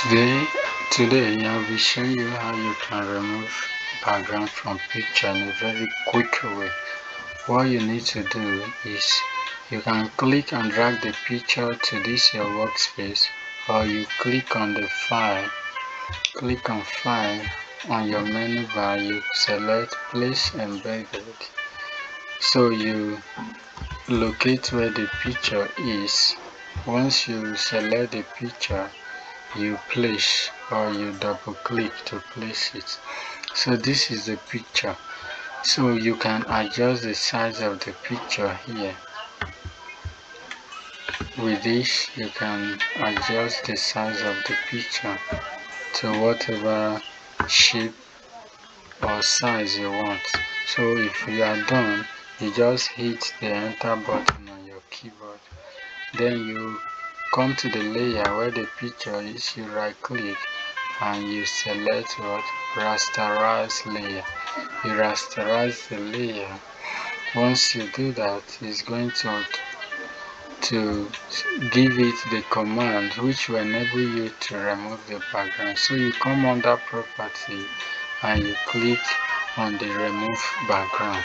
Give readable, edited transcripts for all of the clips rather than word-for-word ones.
Today, today I will show you how you can remove background from picture in a very quick way. What you need to do is you can click and drag the picture to this your workspace, or you click on the file, click on file on your menu bar, you select place embedded. So you locate where the picture is. Once you select the picture, you place or you double click to place it. So this is the picture. So you can adjust the size of the picture here. With this, you can adjust the size of the picture to whatever shape or size you want. So if you are done, you just hit the enter button on your keyboard. Then you come to the layer where the picture is, you right click and you select what? Rasterize layer. You rasterize the layer. Once you do that, it's going to give it the command which will enable you to remove the background. So you come under property and you click on the remove background.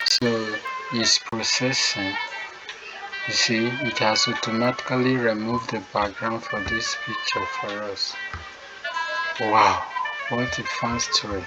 So it's processing. You see, it has automatically removed the background for this picture for us. Wow, what a fast way.